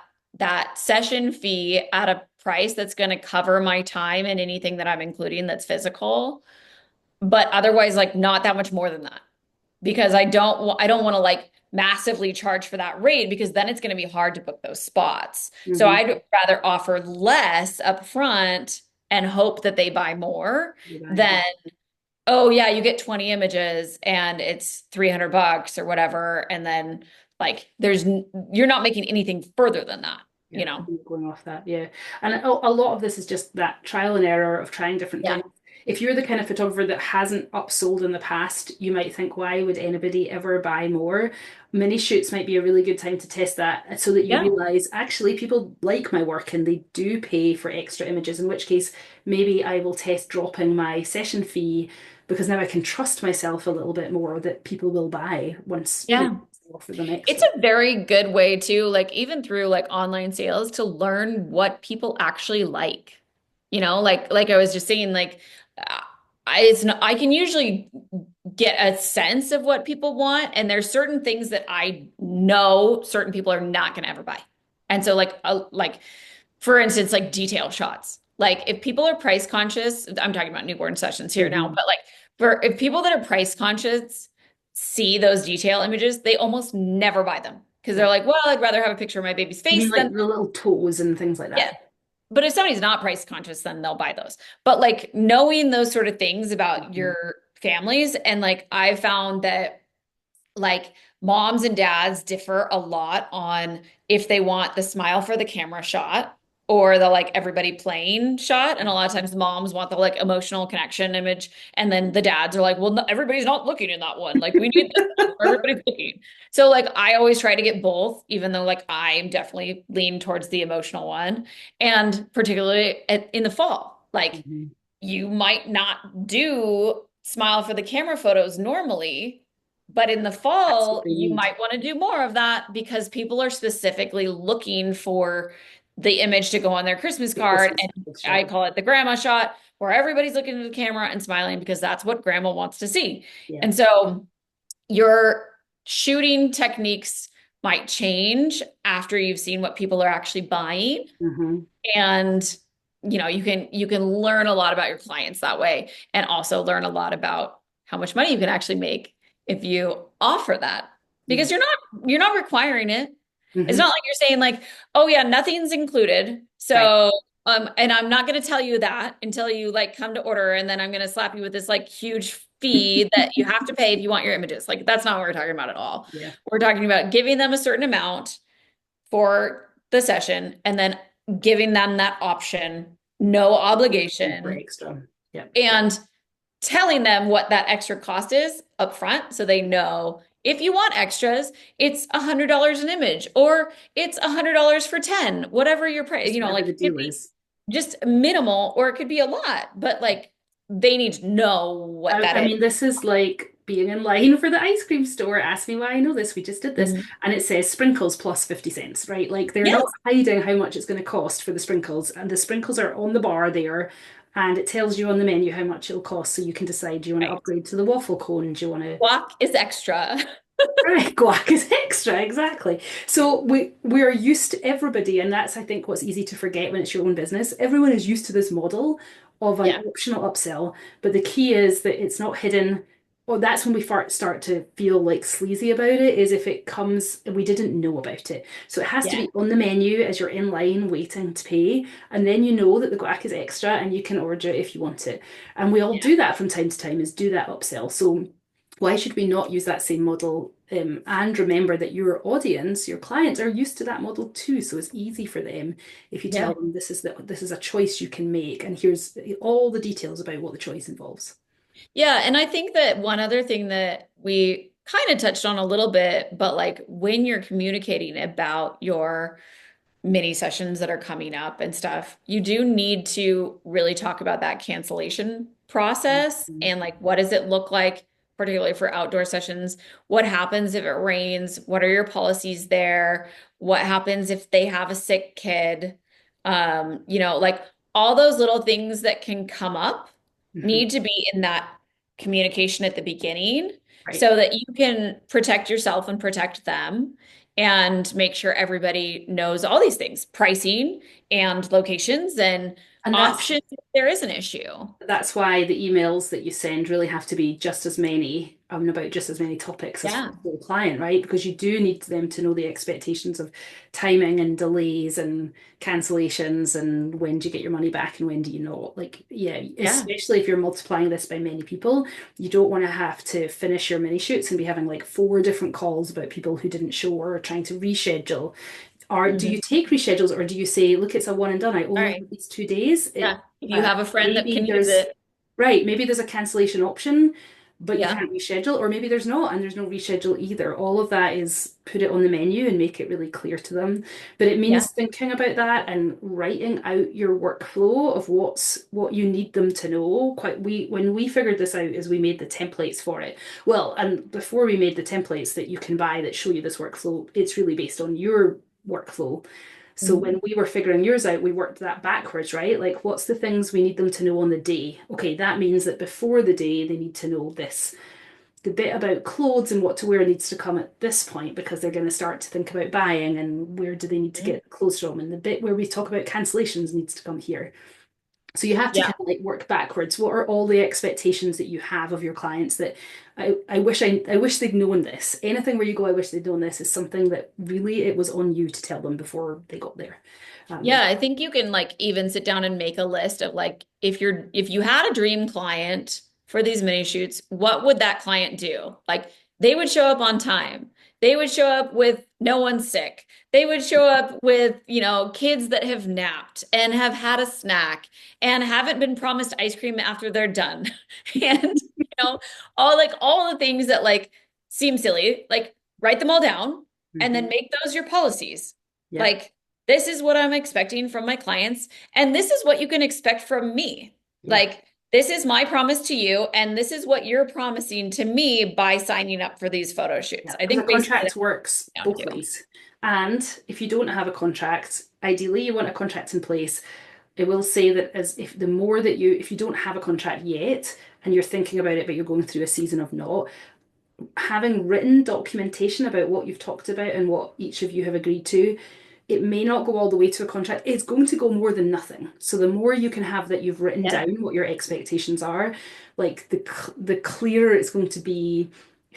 session fee at a price that's going to cover my time and anything that I'm including that's physical, but otherwise like not that much more than that because I don't want to like massively charge for that rate because then it's going to be hard to book those spots. So Hmm. I'd rather offer less upfront and hope that they buy more than, oh yeah, you get 20 images and it's $300 or whatever and then like you're not making anything further than that, Yeah, you know. going off that, yeah. And a lot of this is just that trial and error of trying different Yeah. things. If you're the kind of photographer that hasn't upsold in the past, you might think, why would anybody ever buy more? Mini shoots might be a really good time to test that so that you Yeah. realize actually people like my work and they do pay for extra images, in which case maybe I will test dropping my session fee because now I can trust myself a little bit more that people will buy once, Yeah. I offer them It's extra. a very good way to like even through like online sales to learn what people actually like. You know, like I was just saying, like it's not, I can usually get a sense of what people want, and there's certain things that I know certain people are not going to ever buy. And so like for instance, like detail shots. Like if people are price conscious, I'm talking about newborn sessions here now, Hmm. but like for if people that are price conscious see those detail images, they almost never buy them because they're Yeah. like, well, I'd rather have a picture of my baby's You mean face than like the little toes and things like yeah. that? But if somebody's not price conscious, then they'll buy those. But like knowing those sort of things about Mhm. your families, and like I found that like moms and dads differ a lot on if they want the smile for the camera shot or the like everybody playing shot. And a lot of times the moms want the like emotional connection image. And then the dads are like, well, no, everybody's not looking in that one. Like we need this one where everybody's looking. So like I always try to get both, even though like I'm definitely lean towards the emotional one. And particularly in the fall, like Mhm. you might not do smile for the camera photos normally, but in the That's what fall, they you need. might want to do more of that because people are specifically looking for the image to go on their Christmas The card. Christmas And I shot. call it the grandma shot, where everybody's looking at the camera and smiling because that's what grandma wants to see. Yeah. And so your shooting techniques might change after you've seen what people are actually buying. Hmm. And you can learn a lot about your clients that way and also learn a lot about how much money you can actually make if you offer that Yeah. because you're not requiring it. It's Hmm. not like you're saying like, oh yeah, nothing's included. Right. So and I'm not going to tell you that until you like come to order and then I'm going to slap you with this like huge fee that you have to pay if you want your images. Like that's not what we're talking about at all. Yeah. We're talking about giving them a certain amount for the session and then giving them that option, no For obligation, extra. Yeah. and telling them what that extra cost is upfront so they know if you want extras, it's $100 an image or it's $100 for 10, whatever your price, Just whatever like the it could deal be is. just minimal or it could be a lot, but like they need to know what that I is. mean, this is like being in line for the ice cream store. Ask me why I know this. We just did this. Mhm. And it says sprinkles plus 50 cents, right? Like they're not Yes. hiding how much it's going to cost for the sprinkles. And the sprinkles are on the bar there. And it tells you on the menu how much it'll cost. So you can decide, do you want to Right. upgrade to the waffle cone? Do you want to Guac is extra. right, guac is extra, exactly. So we are used to everybody, and that's I think what's easy to forget when it's your own business. Everyone is used to this model of an Yeah. optional upsell, but the key is that it's not hidden. Well, that's when we start to feel like sleazy about it, is if it comes and we didn't know about it. So it has to Yeah. be on the menu as you're in line waiting to pay, and then you know that the guac is extra and you can order it if you want it. And we all Yeah. do that from time to time, is do that upsell. So why should we not use that same model? And remember that your audience, your clients, are used to that model too. So it's easy for them if you tell Yeah. them this is a choice you can make, and here's all the details about what the choice involves. Yeah, and I think that one other thing that we kind of touched on a little bit, but like when you're communicating about your mini sessions that are coming up and stuff, you do need to really talk about that cancellation process Mhm. and like what does it look like, particularly for outdoor sessions? What happens if it rains? What are your policies there? What happens if they have a sick kid? Like all those little things that can come up Mhm. need to be in that communication at the beginning Right. so that you can protect yourself and protect them and make sure everybody knows all these things, pricing and locations and And options if there is an issue. that's why the emails that you send really have to be just as many, about just as many topics as for Yeah. the whole client, right? Because you do need them to know the expectations of timing and delays and cancellations and when do you get your money back and when do you not. Like, yeah, Yeah. especially if you're multiplying this by many people, you don't want to have to finish your mini shoots and be having like four different calls about people who didn't show or trying to reschedule. Or do Mhm. you take reschedules or do you say, look, it's a one and done. I only Sorry. have these 2 days. Yeah. If you have a friend that Maybe can use there's it. right, maybe there's a cancellation option, but you Yeah. can't reschedule, or maybe there's not, and there's no reschedule either. All of that is put it on the menu and make it really clear to them. But it Yeah. means thinking about that and writing out your workflow of what you need them to know. Quite we when we figured this out is we made the templates for it. Well, and before we made the templates that you can buy that show you this workflow, it's really based on your workflow. So Mhm. when we were figuring yours out, we worked that backwards, right? Like, what's the things we need them to know on the day? Okay, that means that before the day, they need to know this. The bit about clothes and what to wear needs to come at this point because they're going to start to think about buying and where do they need to Mhm. get clothes from. And the bit where we talk about cancellations needs to come here. So you have to Yeah. kind of like work backwards. What are all the expectations that you have of your clients that I wish they'd known this. Anything where you go, I wish they'd known this is something that really it was on you to tell them before they got there. Yeah, I think you can like even sit down and make a list of like if you had a dream client for these mini shoots, what would that client do? Like they would show up on time. They would show up with no one sick. They would show up with, kids that have napped and have had a snack and haven't been promised ice cream after they're done. And, know, all the things that like seem silly, like write them all down and then Mhm. make those your policies. Yep. Like this is what I'm expecting from my clients, and this is what you can expect from me. Yeah. Like, this is my promise to you, and this is what you're promising to me by signing up for these photo shoots. Yeah. I Because a think basically contract that's works what it both comes down to. ways. And if you don't have a contract, ideally you want a contract in place. I will say that as if the more that if you don't have a contract yet and you're thinking about it, but you're going through a season of not, having written documentation about what you've talked about and what each of you have agreed to, it may not go all the way to a contract. It's going to go more than nothing. So the more you can have that you've written Yeah. down what your expectations are, like the clearer it's going to be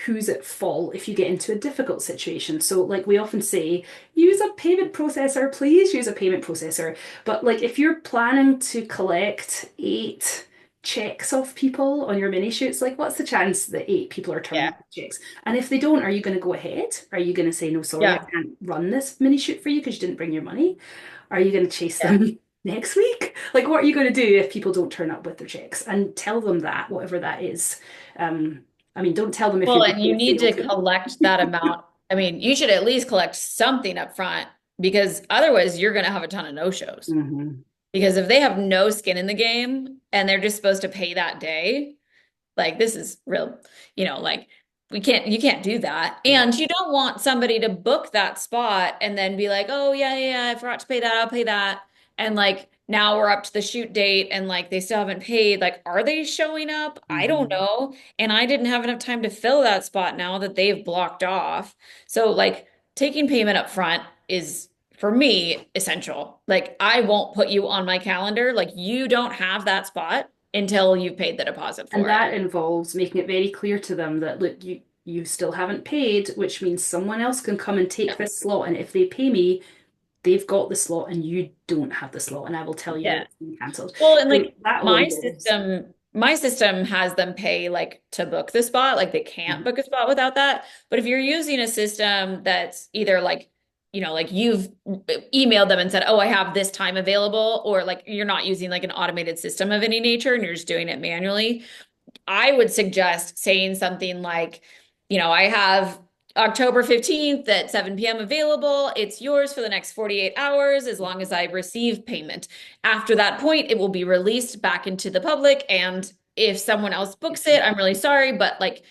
who's at fault if you get into a difficult situation. So like we often say, use a payment processor, please use a payment processor. But like if you're planning to collect 8 checks off people on your mini shoots, like what's the chance that 8 people are turning Yeah. up checks? And if they don't, are you going to go ahead? Are you going to say, no, sorry, I Yeah. can't run this mini shoot for you because you didn't bring your money? Are you going to chase Yeah. them next week? Like, what are you going to do if people don't turn up with their checks? And tell them that, whatever that is. Um, I mean, don't tell them if you're Well, going and you to need fail to to. collect that amount. I mean, you should at least collect something up front because otherwise you're going to have a ton of no-shows. Hmm. Because if they have no skin in the game and they're just supposed to pay that day, like this is real, like you can't do that. Yeah. And you don't want somebody to book that spot and then be like, oh yeah, yeah, yeah, I forgot to pay that, I'll pay that. And like now we're up to the shoot date and like they still haven't paid. Like, are they showing up? I don't Hmm. know. And I didn't have enough time to fill that spot now that they've blocked off. So like taking payment up front is for me essential. Like I won't put you on my calendar. Like you don't have that spot until you've paid the deposit And for it. that involves making it very clear to them that, look, you still haven't paid, which means someone else can come and take this slot. And if they pay me, they've got the slot and you don't have the slot, and I will tell you that Yeah. it's been cancelled. Well, and So like that all involves. my system has them pay like to book the spot. Like they can't Mhm. book a spot without that. But if you're using a system that's either like, like you've emailed them and said, "Oh, I have this time available," or like you're not using like an automated system of any nature and you're just doing it manually, I would suggest saying something like, I have October 15th at 7 p.m. available. It's yours for the next 48 hours as long as I receive payment. After that point, it will be released back into the public. And if someone else books it, I'm really sorry, but like,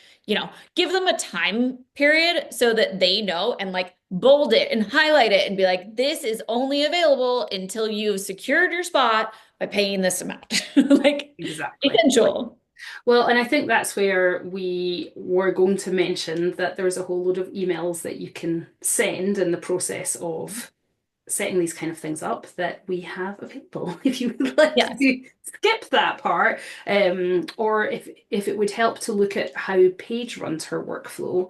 give them a time period so that they know and like bold it and highlight it and be like, this is only available until you've secured your spot by paying this amount. Like Exactly. Like essential. Well, and I think that's where we were going to mention that there's a whole load of emails that you can send in the process of setting these kind of things up that we have available if you would like Yes. to skip that part, or if it would help to look at how Paige runs her workflow.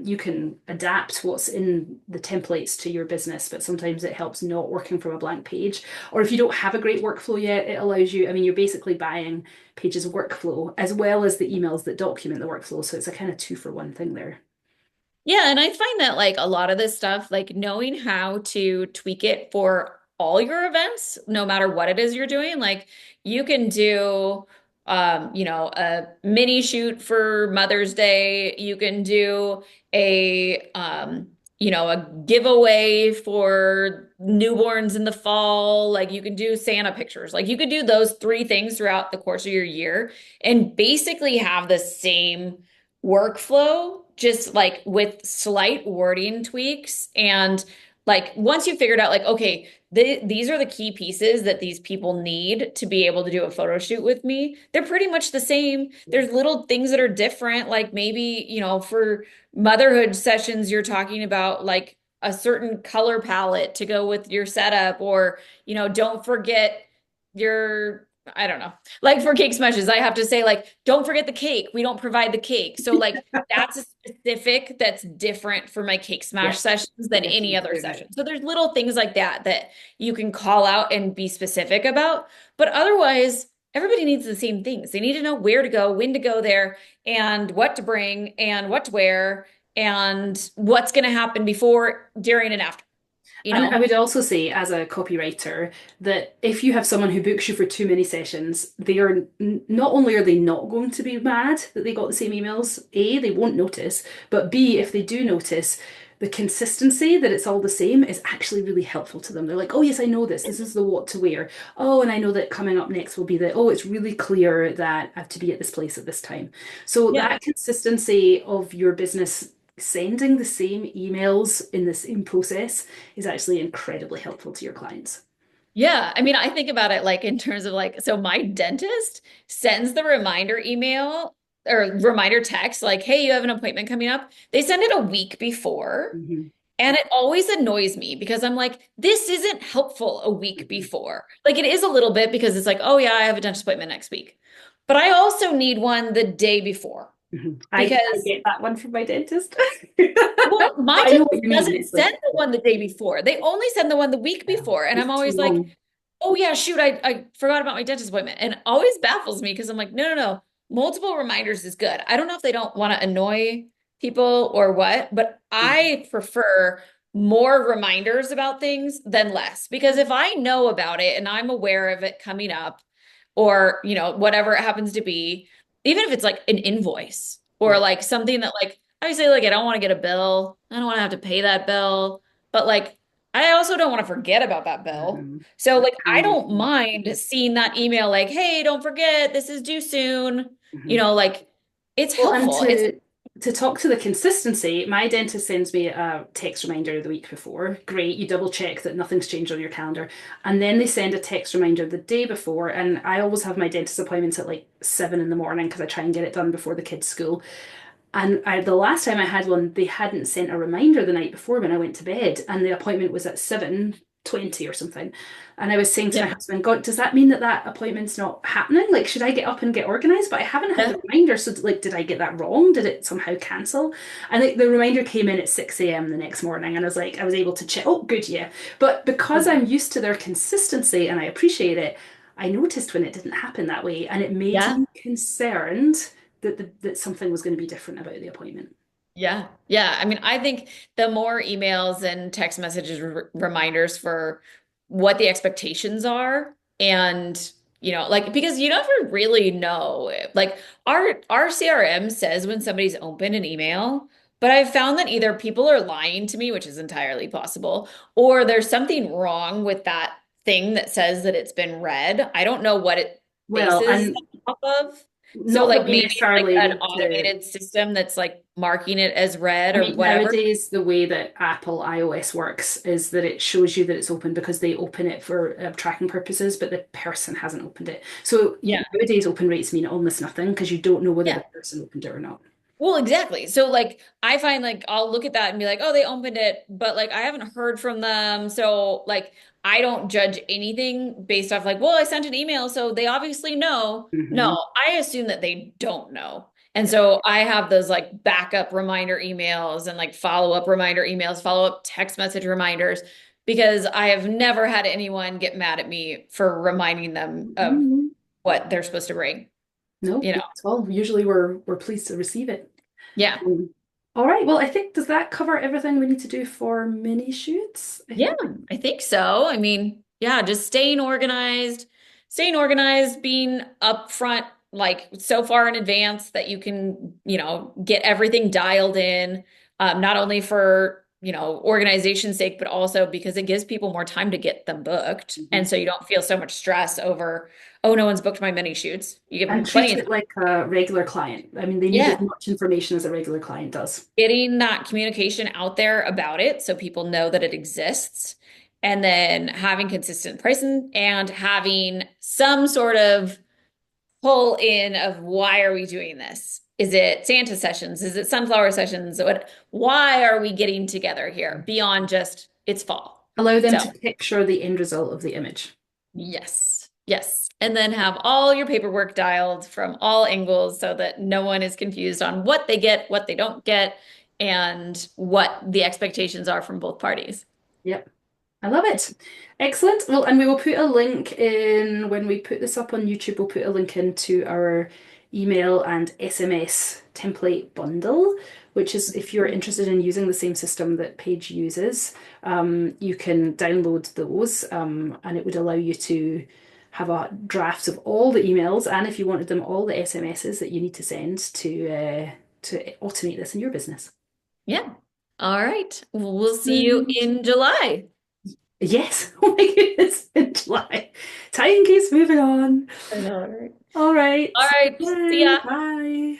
You can adapt what's in the templates to your business, but sometimes it helps not working from a blank page. Or if you don't have a great workflow yet, it allows you, I mean, you're basically buying Paige's workflow as well as the emails that document the workflow, so it's a kind of two for one thing there. Yeah, and I find that like a lot of this stuff, like knowing how to tweak it for all your events, no matter what it is you're doing, like you can do a mini shoot for Mother's Day, you can do a giveaway for newborns in the fall, like you can do Santa pictures. Like you could do those three things throughout the course of your year and basically have the same workflow, just like with slight wording tweaks. And like once you figured out, like, okay, these are the key pieces that these people need to be able to do a photo shoot with me, they're pretty much the same. There's little things that are different. Like maybe, for motherhood sessions, you're talking about like a certain color palette to go with your setup, or, don't forget your, I don't know. Like for cake smashes, I have to say, like, don't forget the cake. We don't provide the cake. So, like, that's a specific that's different for my cake smash Yeah, sessions than yes, any you other cleared it. session. So, there's little things like that that you can call out and be specific about. But otherwise, everybody needs the same things. They need to know where to go, when to go there, and what to bring, and what to wear, and what's going to happen before, during, and after, you And I know? would also say, as a copywriter, that if you have someone who books you for too many sessions, they are not only are they not going to be mad that they got the same emails, A, they won't notice, but B, if they do notice, the consistency that it's all the same is actually really helpful to them. They're like, oh, yes, I know this. This is the what to wear. Oh, and I know that coming up next will be the, oh, it's really clear that I have to be at this place at this time. So Yeah. that consistency of your business sending the same emails in the same process is actually incredibly helpful to your clients. Yeah, I mean, I think about it like in terms of like, so my dentist sends the reminder email or reminder text, like, hey, you have an appointment coming up. They send it a week before. Hmm. And it always annoys me because I'm like, this isn't helpful a week Hmm. before. Like, it is a little bit because it's like, oh, yeah, I have a dentist appointment next week. But I also need one the day before Hmm. I because get that one from my dentist. well, my But I know what dentist you mean. doesn't It's send like, the one the day before. They only send the one the week yeah, before. And I'm it's too always like, long. oh yeah, shoot, I forgot about my dentist appointment. And it always baffles me because I'm like, no, no, no. Multiple reminders is good. I don't know if they don't want to annoy people or what, but Mhm. I prefer more reminders about things than less. Because if I know about it and I'm aware of it coming up, or whatever it happens to be, even if it's like an invoice or Yeah. like something that like I say, like, I don't want to get a bill. I don't want to have to pay that bill. But like I also don't want to forget about that bill. Hmm. So That like I can be don't fun. mind seeing that email like, hey, don't forget, this is due soon. Mhm. Like it's Well, and helpful. It's to talk to the consistency, my dentist sends me a text reminder the week before. Great, you double check that nothing's changed on your calendar. And then they send a text reminder the day before. And I always have my dentist appointments at like 7 in the morning because I try and get it done before the kids' school. And the last time I had one, they hadn't sent a reminder the night before when I went to bed, and the appointment was at 7:20 or something. And I was saying to my yeah, husband, God, does that mean that that appointment's not happening? Like, should I get up and get organized? But I haven't had yeah, the reminder. So, like, did I get that wrong? Did it somehow cancel? And the reminder came in at 6 a.m. the next morning, and I was like, I was able to check. Oh, good, yeah. But because I'm used to their consistency and I appreciate it, I noticed when it didn't happen that way, and it made yeah. me concerned that something was going to be different about the appointment. Yeah. Yeah. I mean, I think the more emails and text messages reminders for what the expectations are and like because you never really know. Like our CRM says when somebody's opened an email, but I've found that either people are lying to me, which is entirely possible, or there's something wrong with that thing that says that it's been read. I don't know what it Well, bases and that off of. So Not like that we maybe like necessarily an need to. automated system that's like marking it as red I or mean, whatever. nowadays, the way that Apple iOS works is that it shows you that it's open because they open it for tracking purposes, but the person hasn't opened it. So Yeah. nowadays, open rates mean almost nothing because you don't know whether Yeah. the person opened it or not. Well, exactly. So like I find like I'll look at that and be like, "Oh, they opened it," but like I haven't heard from them. So like I don't judge anything based off like, "Well, I sent an email, so they obviously know." Hmm. No, I assume that they don't know. And so I have those like backup reminder emails and like follow-up reminder emails, follow-up text message reminders because I have never had anyone get mad at me for reminding them of Hmm. what they're supposed to bring, No, you know. not at all. Usually, we're pleased to receive it. Yeah. Um, all right. Well, I think does that cover everything we need to do for mini shoots? I Yeah, think. I think so. I mean, yeah, just staying organized, being upfront, like so far in advance that you can, get everything dialed in, not only for, organization's sake, but also because it gives people more time to get them booked. And Mhm. so you don't feel so much stress over, oh, no one's booked my mini shoots. You give them And plenty treat of it time. like a regular client. I mean, they need as Yeah. much information as a regular client does. Getting that communication out there about it so people know that it exists, and then having consistent pricing and having some sort of pull in of why are we doing this? Is it Santa sessions? Is it sunflower sessions? Why are we getting together here beyond just it's fall? Allow them So, to picture the end result of the image. yes, yes. And then have all your paperwork dialed from all angles so that no one is confused on what they get, what they don't get, and what the expectations are from both parties. Yep. I love it. Excellent. Well, and we will put a link in when we put this up on YouTube, we'll put a link into our email and SMS template bundle, which is if you're interested in using the same system that Paige uses, you can download those, and it would allow you to have a draft of all the emails, and if you wanted them, all the SMSs that you need to send to automate this in your business. Yeah. All right. We'll see you Sweet. in July. Yes. Oh my goodness. In July. Time keeps moving on. I know, right? All right. All See right. you See then. ya. Bye.